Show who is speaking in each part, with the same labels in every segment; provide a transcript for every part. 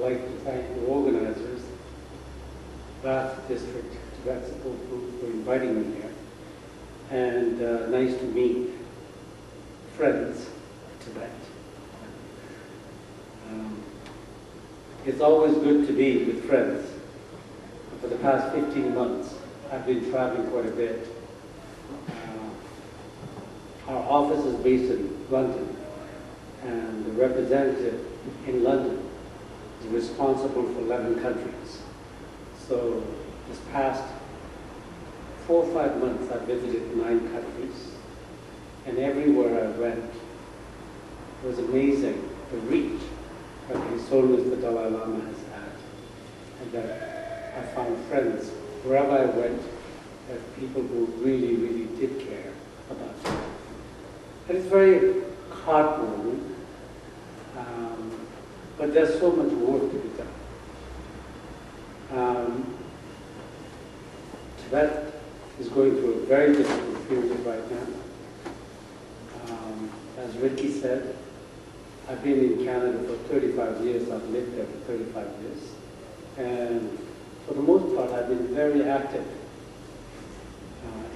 Speaker 1: like to thank the organizers, Bath District Tibet Support Group, for inviting me here. And nice to meet friends of Tibet. It's always good to be with friends. For the past 15 months, I've been traveling quite a bit. Our office is based in London, and the representative in London is responsible for 11 countries. So this past 4 or 5 months, I visited 9 countries, and everywhere I went, it was amazing the reach that His Holiness the Dalai Lama has had, and that I found friends wherever I went, that people who really, really did care about me. And it's very heartwarming, but there's so much work to be done. Tibet is going through a very difficult period right now. As Ricky said, I've been in Canada for 35 years. I've lived there for 35 years. And for the most part, I've been very active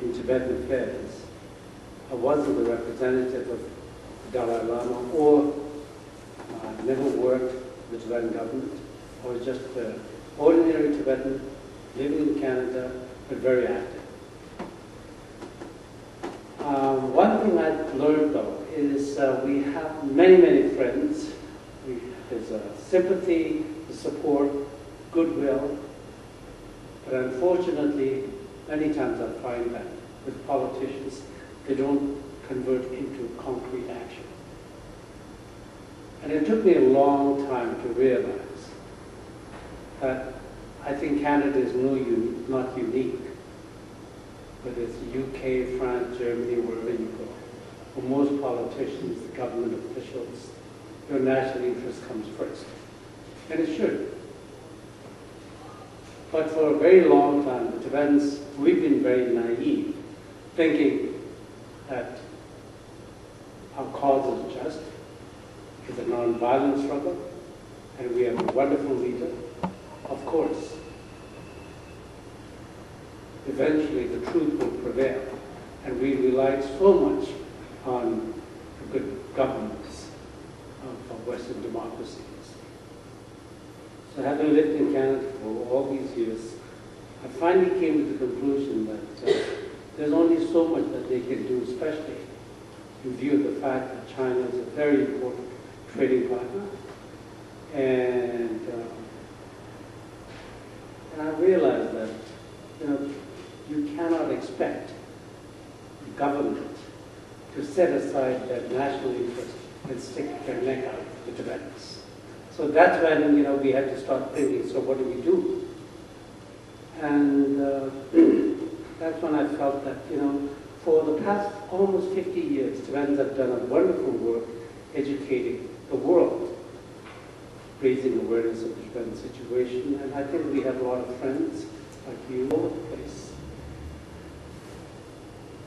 Speaker 1: in Tibetan affairs. I wasn't the representative of the Dalai Lama, or never worked with the Tibetan government. I was just an ordinary Tibetan living in Canada, but very active. One thing I've learned, though, is we have many, many friends. There's sympathy, support, goodwill. But unfortunately, many times I find that with politicians, they don't convert into concrete action. And it took me a long time to realize that I think Canada is not unique, whether it's the UK, France, Germany, wherever you go. For most politicians, the government officials, your national interest comes first. And it should. But for a very long time, the Tibetans, we've been very naive, thinking that our cause is just, it's a non-violent struggle, and we have a wonderful leader. Of course, eventually the truth will prevail, and we relied so much on the good governance of Western democracies. So having lived in Canada for all these years, I finally came to the conclusion that there's only so much that they can do, especially in view of the fact that China is a very important trading partner. And I realized that, you cannot expect the government to set aside their national interest and stick their neck out to the Tibetans. So that's when, we had to start thinking, so what do we do? And that's when I felt that, for the past almost 50 years, Tibetans have done a wonderful work educating the world, raising awareness of the Tibetan situation. And I think we have a lot of friends like you all over the place.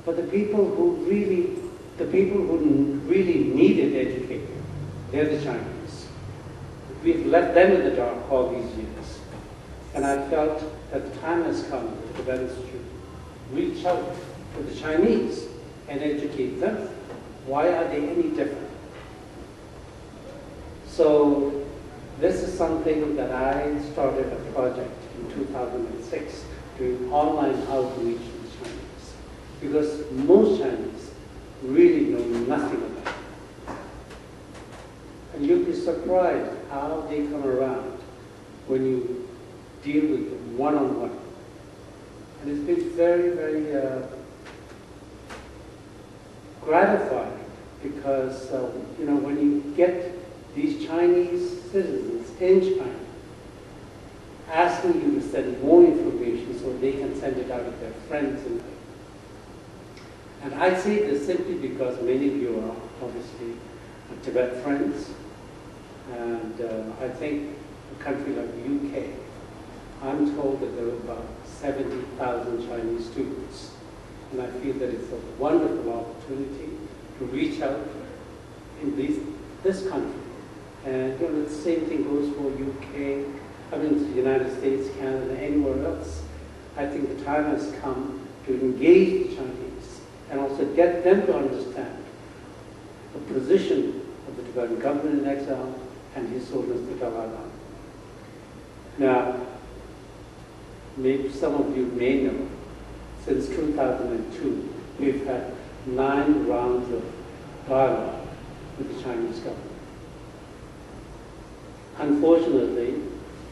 Speaker 1: But the people who really needed educating, they're the Chinese. We've left them in the dark all these years. And I felt that the time has come that the Tibetans should reach out to the Chinese and educate them. Why are they any different? So this is something that I started a project in 2006, doing online outreach to the Chinese. Because most Chinese really know nothing about it. And you'll be surprised how they come around when you deal with them one-on-one. And it's been very, very gratifying because, when you get these Chinese citizens in China asking you to send more information so they can send it out to their friends. And I say this simply because many of you are obviously Tibet friends. And I think a country like the UK, I'm told that there are about 70,000 Chinese students. And I feel that it's a wonderful opportunity to reach out in this country. And the same thing goes for UK, I mean, to the United States, Canada, anywhere else. I think the time has come to engage the Chinese and also get them to understand the position of the Tibetan government in exile and His Holiness the Dalai Lama. Now, maybe some of you may know, since 2002, we've had 9 rounds of dialogue with the Chinese government. Unfortunately,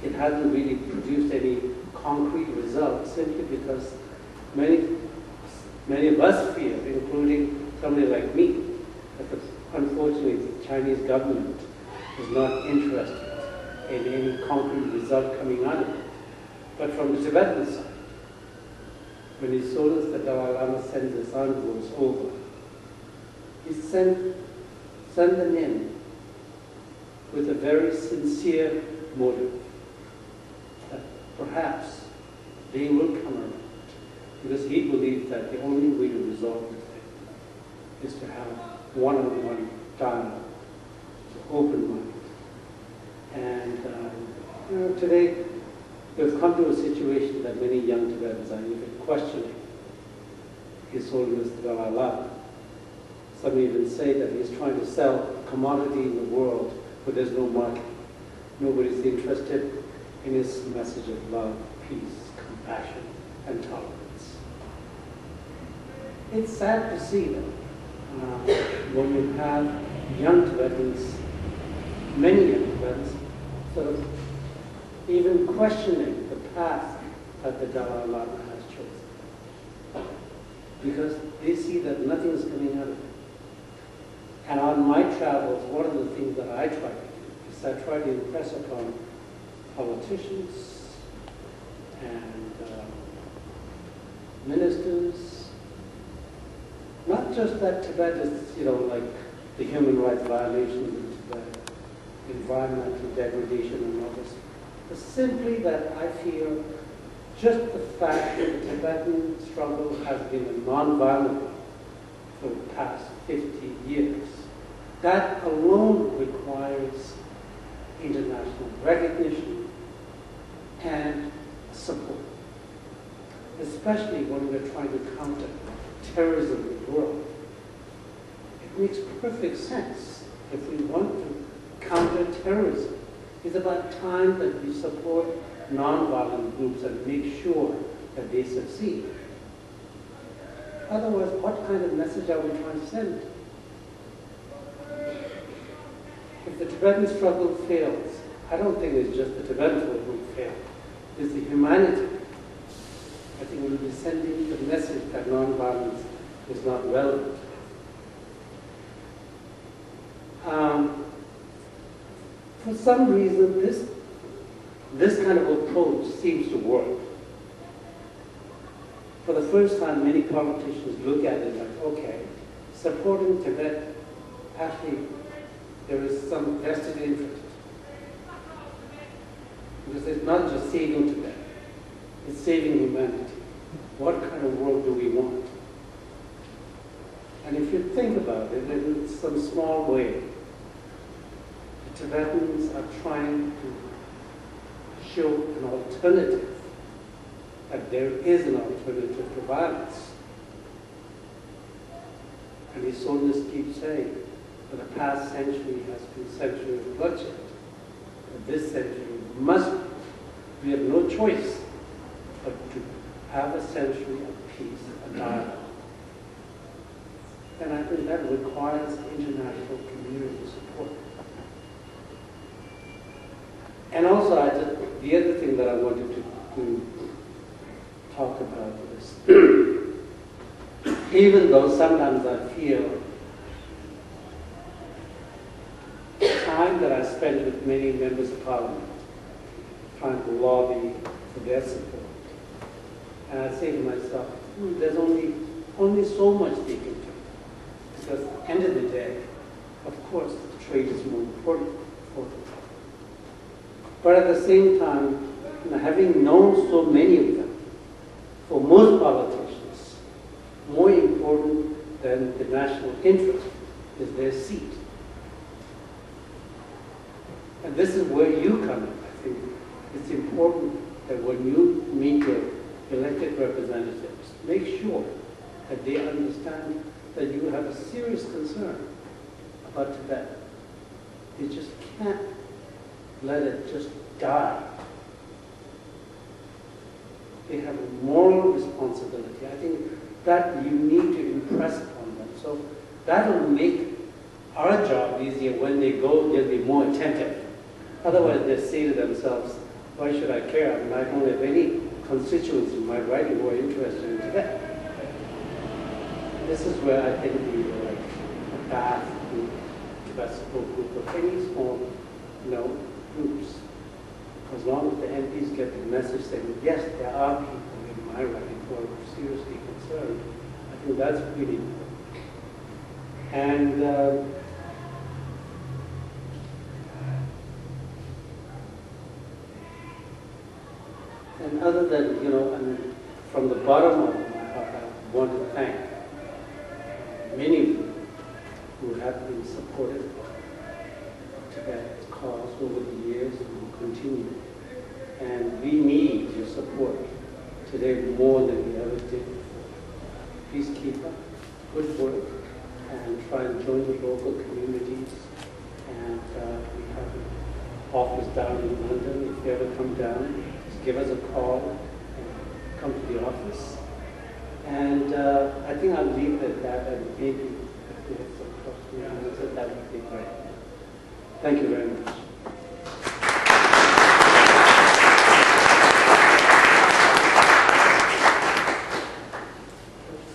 Speaker 1: it hasn't really produced any concrete results simply because many of us feel, including somebody like me, that unfortunately the Chinese government is not interested in any concrete result coming out of it. But from the Tibetan side, when His Holiness the Dalai Lama sends his envoys over, he send them in with a very sincere motive that perhaps they will come around, because he believes that the only way to resolve the thing is to have one-on-one dialogue, to open mind. And today we've come to a situation that many young Tibetans are even questioning His Holiness the Dalai Lama. Some even say that he's trying to sell a commodity in the world where there's no market. Nobody's interested in his message of love, peace, compassion, and tolerance. It's sad to see that when you have young Tibetans, many young Tibetans, sort of even questioning the path that the Dalai Lama has chosen. Because they see that nothing is coming out of it. And on my travels, one of the things that I try to do is I try to impress upon politicians and ministers, not just that Tibet is, like the human rights violations in Tibet, environmental degradation and all this, but simply that I feel just the fact that the Tibetan struggle has been a non-violent one for the past 50 years, that alone requires international recognition and support, especially when we're trying to counter terrorism in the world. It makes perfect sense. If we want to counter terrorism, it's about time that we support non-violent groups and make sure that they succeed. Otherwise, what kind of message are we trying to send? If the Tibetan struggle fails, I don't think it's just the Tibetans who fail. It's the humanity. I think we'll be sending the message that non-violence is not relevant. For some reason, this kind of approach seems to work. For the first time, many politicians look at it like, okay, supporting Tibet, actually, there is some vested interest. Because it's not just saving Tibet, it's saving humanity. What kind of world do we want? And if you think about it, in some small way, the Tibetans are trying to show an alternative, that there is an alternative to violence. And His Holiness keeps saying that the past century has been a century of bloodshed. But this century we have no choice but to have a century of peace and dialogue. And I think that requires international community support. And also, the other thing that I wanted to talk about is, even though sometimes I feel the time that I spend with many members of Parliament trying to lobby for their support, and I say to myself, there's only so much they can do. Because at the end of the day, of course, trade is more important for them. But at the same time, having known so many of them, for most politicians, more important than the national interest is their seat. And this is where you come in, I think. it's important that when you meet your elected representatives, make sure that they understand that you have a serious concern about Tibet. You just can't let it just die. They have a moral responsibility. I think that you need to impress upon them. So that will make our job easier. When they go, they'll be more attentive. Otherwise, they say to themselves, why should I care? I mean, I don't have any constituents in my writing who are interested in Tibet. This is where I think the path to Tibet support group or any small groups, as long as the MPs get the message saying, yes, there are people in my writing who are seriously concerned, I think that's really important. And other than, and from the bottom of my heart, I want to thank many of you who have been supportive of Tibet's cause over the years and will continue. And we need your support today more than we ever did before. Please keep up good work and try and join the local communities. And we have an office down in London. If you ever come down, just give us a call and come to the office. And I think I'll leave it at that, and maybe if you have some questions, that would be great. Thank you very much.